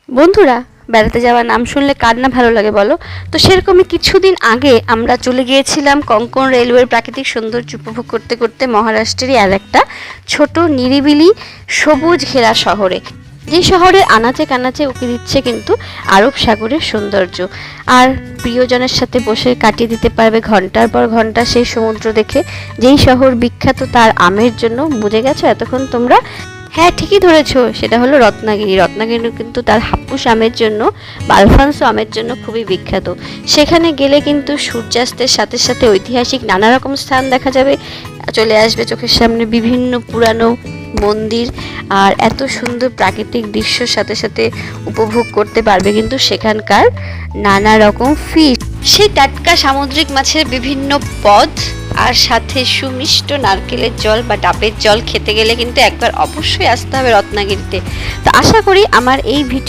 বন্ধুরা, বেড়াতে যাওয়ার নাম শুনলে কার না ভালো লাগে বলো? তো সেরকমই কিছুদিন আগে আমরা চলে গিয়েছিলাম কোঙ্কণ রেলওয়ের প্রাকৃতিক সৌন্দর্য উপভোগ করতে করতে মহারাষ্ট্রেরই আর একটা ছোট নিরিবিলি সবুজ ঘেরা শহরে, যে শহরের আনাচে কানাচে উকি দিচ্ছে কিন্তু আরব সাগরের সৌন্দর্য। আর প্রিয়জনের সাথে বসে কাটিয়ে দিতে পারবে ঘন্টার পর ঘন্টা সেই সমুদ্র দেখে। যেই শহর বিখ্যাত তার আমের জন্য, বুঝে গেছো এতক্ষণ তোমরা? হ্যাঁ, ঠিকই ধরেছো, সেটা হলো রত্নাগিরি। রত্নাগিরি কিন্তু তার হাপ্পুস আমের জন্য বা আলফানসো আমের জন্য খুবই বিখ্যাত। সেখানে গেলে কিন্তু সূর্যাস্তের সাথে সাথে ঐতিহাসিক নানা রকম স্থান দেখা যাবে, চলে আসবে চোখের সামনে বিভিন্ন পুরানো মন্দির, আর এত সুন্দর প্রাকৃতিক দৃশ্যর সাথে সাথে উপভোগ করতে পারবে কিন্তু সেখানকার নানা রকম ফিশ, সেই টাটকা সামুদ্রিক মাছের বিভিন্ন পদ, আর সাথে সুমিষ্ট নারকেলের জল বা ডাবের জল খেতে গেলে কিন্তু একবার অবশ্যই আসতে হবে রত্নাগিরিতে। তো আশা করি আমার এই ভিডিও